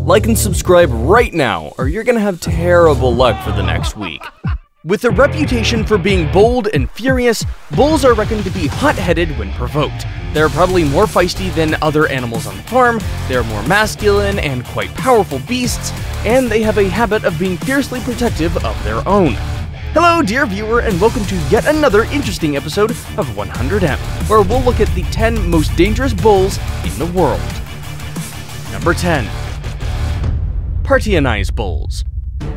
Like and subscribe right now, or you're gonna have terrible luck for the next week. With a reputation for being bold and furious, bulls are reckoned to be hot-headed when provoked. They're probably more feisty than other animals on the farm, they're more masculine and quite powerful beasts, and they have a habit of being fiercely protective of their own. Hello, dear viewer, and welcome to yet another interesting episode of 100M, where we'll look at the 10 most dangerous bulls in the world. Number 10. Partianized Bulls.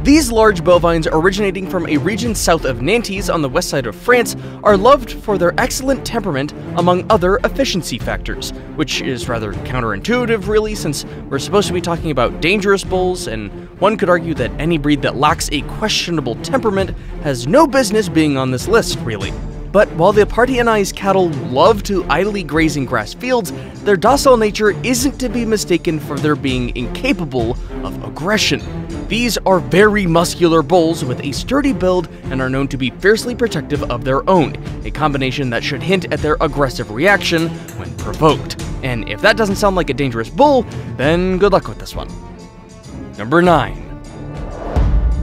These large bovines originating from a region south of Nantes on the west side of France are loved for their excellent temperament among other efficiency factors, which is rather counterintuitive really, since we're supposed to be talking about dangerous bulls, and one could argue that any breed that lacks a questionable temperament has no business being on this list, really. But while the Partianized cattle love to idly graze in grass fields, their docile nature isn't to be mistaken for their being incapable of aggression. These are very muscular bulls with a sturdy build and are known to be fiercely protective of their own, a combination that should hint at their aggressive reaction when provoked. And if that doesn't sound like a dangerous bull, then good luck with this one. Number 9.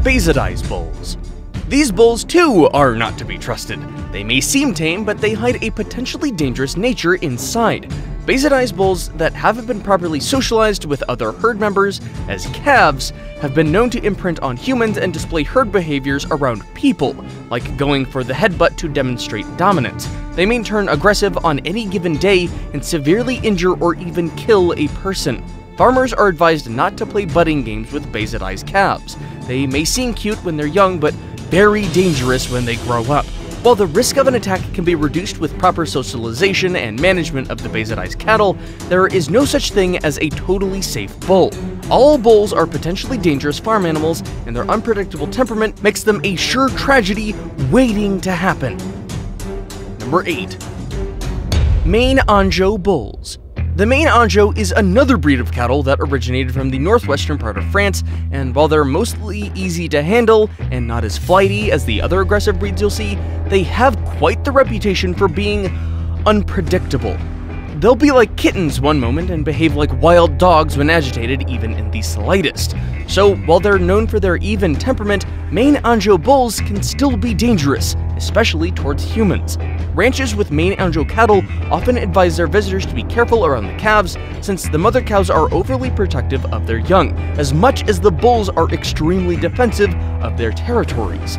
Basidized Bulls. These bulls, too, are not to be trusted. They may seem tame, but they hide a potentially dangerous nature inside. Basidized bulls that haven't been properly socialized with other herd members as calves have been known to imprint on humans and display herd behaviors around people, like going for the headbutt to demonstrate dominance. They may turn aggressive on any given day and severely injure or even kill a person. Farmers are advised not to play butting games with Basidized calves. They may seem cute when they're young, but very dangerous when they grow up. While the risk of an attack can be reduced with proper socialization and management of the Basidized cattle, there is no such thing as a totally safe bull. All bulls are potentially dangerous farm animals, and their unpredictable temperament makes them a sure tragedy waiting to happen. Number 8. Maine Anjou Bulls. The Maine Anjou is another breed of cattle that originated from the northwestern part of France, and while they're mostly easy to handle and not as flighty as the other aggressive breeds you'll see, they have quite the reputation for being unpredictable. They'll be like kittens one moment and behave like wild dogs when agitated, even in the slightest. So while they're known for their even temperament, Maine Anjou Bulls can still be dangerous, especially towards humans. Ranches with Maine Anjou cattle often advise their visitors to be careful around the calves, since the mother cows are overly protective of their young, as much as the bulls are extremely defensive of their territories.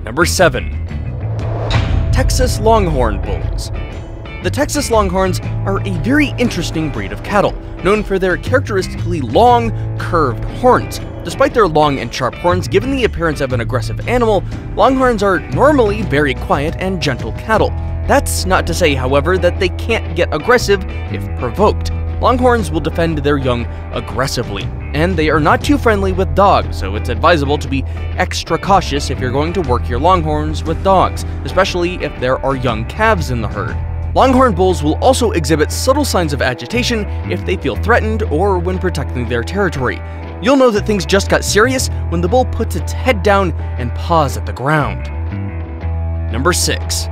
Number 7. Texas Longhorn Bulls. The Texas Longhorns are a very interesting breed of cattle, known for their characteristically long, curved horns. Despite their long and sharp horns giving the appearance of an aggressive animal, Longhorns are normally very quiet and gentle cattle. That's not to say, however, that they can't get aggressive if provoked. Longhorns will defend their young aggressively, and they are not too friendly with dogs, so it's advisable to be extra cautious if you're going to work your Longhorns with dogs, especially if there are young calves in the herd. Longhorn bulls will also exhibit subtle signs of agitation if they feel threatened or when protecting their territory. You'll know that things just got serious when the bull puts its head down and paws at the ground. Number 6.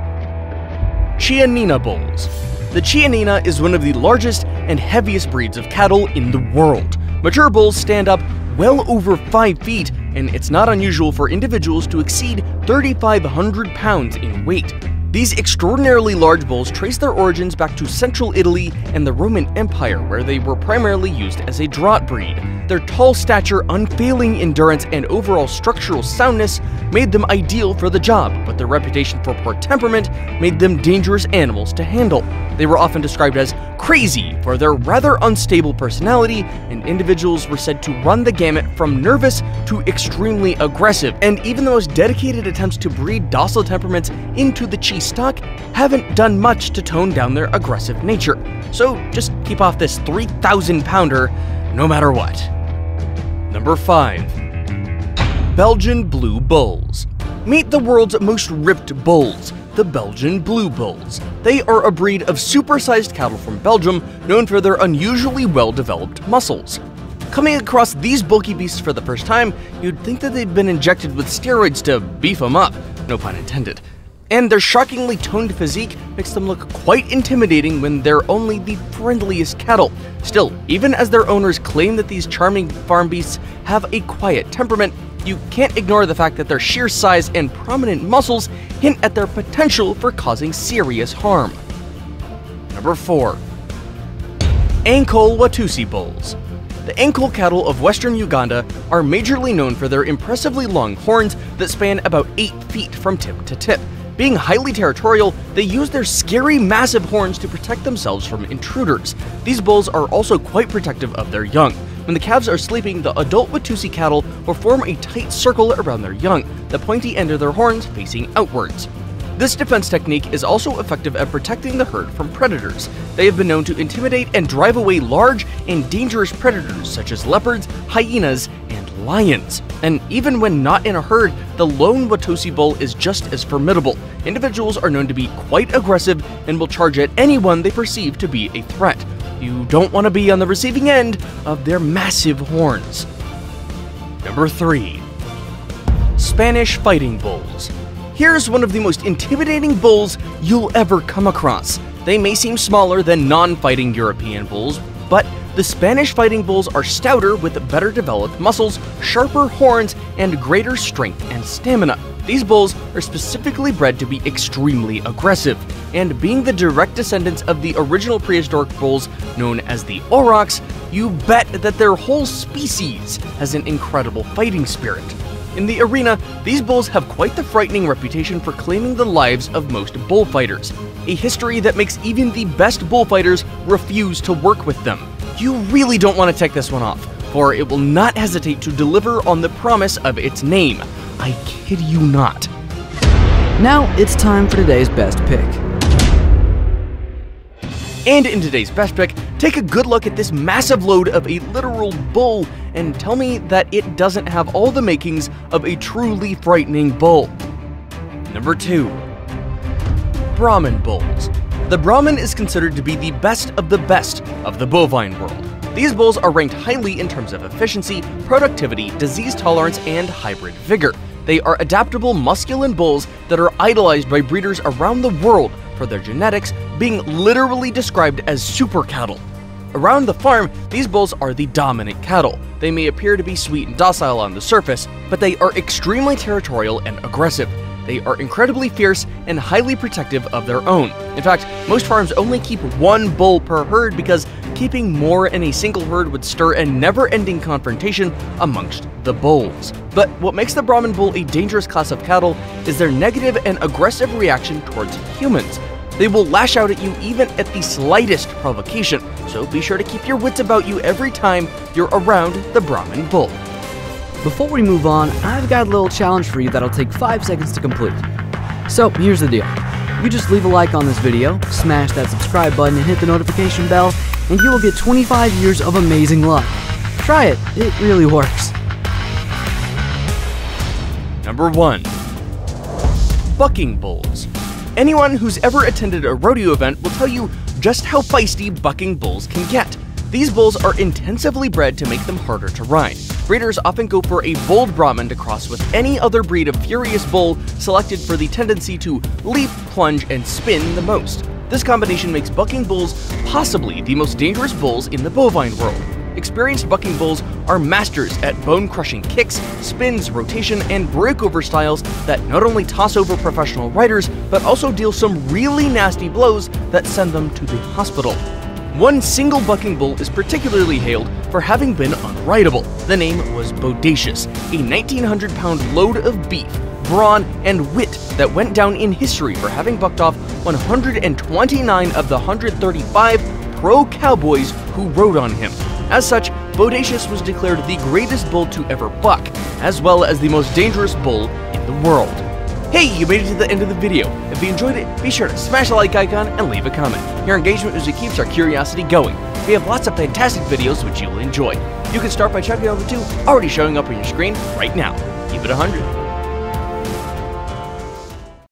Chianina Bulls. The Chianina is one of the largest and heaviest breeds of cattle in the world. Mature bulls stand up well over 5 feet, and it's not unusual for individuals to exceed 3,500 pounds in weight. These extraordinarily large bulls trace their origins back to central Italy and the Roman Empire, where they were primarily used as a draught breed. Their tall stature, unfailing endurance, and overall structural soundness made them ideal for the job, but their reputation for poor temperament made them dangerous animals to handle. They were often described as crazy for their rather unstable personality, and individuals were said to run the gamut from nervous to extremely aggressive, and even the most dedicated attempts to breed docile temperaments into the Chi stock haven't done much to tone down their aggressive nature. So just keep off this 3,000-pounder no matter what. Number 5. Belgian Blue Bulls. Meet the world's most ripped bulls, the Belgian Blue Bulls. They are a breed of supersized cattle from Belgium, known for their unusually well-developed muscles. Coming across these bulky beasts for the first time, you'd think that they'd been injected with steroids to beef them up, no pun intended. and their shockingly toned physique makes them look quite intimidating when they're only the friendliest cattle. Still, even as their owners claim that these charming farm beasts have a quiet temperament, you can't ignore the fact that their sheer size and prominent muscles hint at their potential for causing serious harm. Number 4. AnkleWatusi Bulls. The Ankle cattle of western Uganda are majorly known for their impressively long horns that span about 8 feet from tip to tip. Being highly territorial, they use their scary massive horns to protect themselves from intruders. These bulls are also quite protective of their young. When the calves are sleeping, the adult Watusi cattle will form a tight circle around their young, the pointy end of their horns facing outwards. This defense technique is also effective at protecting the herd from predators. They have been known to intimidate and drive away large and dangerous predators such as leopards, hyenas, and lions. And even when not in a herd, the lone Watusi bull is just as formidable. Individuals are known to be quite aggressive and will charge at anyone they perceive to be a threat. You don't want to be on the receiving end of their massive horns. Number 3. Spanish Fighting Bulls. Here's one of the most intimidating bulls you'll ever come across. They may seem smaller than non-fighting European bulls, but the Spanish Fighting Bulls are stouter with better developed muscles, sharper horns, and greater strength and stamina. These bulls are specifically bred to be extremely aggressive, and being the direct descendants of the original prehistoric bulls known as the aurochs, you bet that their whole species has an incredible fighting spirit. In the arena, these bulls have quite the frightening reputation for claiming the lives of most bullfighters, a history that makes even the best bullfighters refuse to work with them. You really don't want to take this one off, for it will not hesitate to deliver on the promise of its name. I kid you not. Now it's time for today's best pick. And in today's best pick, take a good look at this massive load of a literal bull and tell me that it doesn't have all the makings of a truly frightening bull. Number 2. Brahman Bulls. The Brahman is considered to be the best of the bovine world. These bulls are ranked highly in terms of efficiency, productivity, disease tolerance, and hybrid vigor. They are adaptable, muscular bulls that are idolized by breeders around the world for their genetics, being literally described as super cattle. Around the farm, these bulls are the dominant cattle. They may appear to be sweet and docile on the surface, but they are extremely territorial and aggressive. They are incredibly fierce and highly protective of their own. In fact, most farms only keep one bull per herd because keeping more in a single herd would stir a never-ending confrontation amongst the bulls. But what makes the Brahman bull a dangerous class of cattle is their negative and aggressive reaction towards humans. They will lash out at you even at the slightest provocation, so be sure to keep your wits about you every time you're around the Brahman bull. Before we move on, I've got a little challenge for you that'll take 5 seconds to complete. So here's the deal. You just leave a like on this video, smash that subscribe button and hit the notification bell, and you will get 25 years of amazing luck. Try it, it really works. Number 1. Bucking Bulls. Anyone who's ever attended a rodeo event will tell you just how feisty bucking bulls can get. These bulls are intensively bred to make them harder to ride. Breeders often go for a bold Brahman to cross with any other breed of furious bull selected for the tendency to leap, plunge, and spin the most. This combination makes bucking bulls possibly the most dangerous bulls in the bovine world. Experienced bucking bulls are masters at bone-crushing kicks, spins, rotation, and breakover styles that not only toss over professional riders, but also deal some really nasty blows that send them to the hospital. One single bucking bull is particularly hailed for having been unrideable. The name was Bodacious, a 1,900-pound load of beef, brawn, and wit that went down in history for having bucked off 129 of the 135 pro-cowboys who rode on him. As such, Bodacious was declared the greatest bull to ever buck, as well as the most dangerous bull in the world. Hey, you made it to the end of the video. If you enjoyed it, be sure to smash the like icon and leave a comment. Your engagement usually keeps our curiosity going. We have lots of fantastic videos which you'll enjoy. You can start by checking out the 2 already showing up on your screen right now. Keep it 100.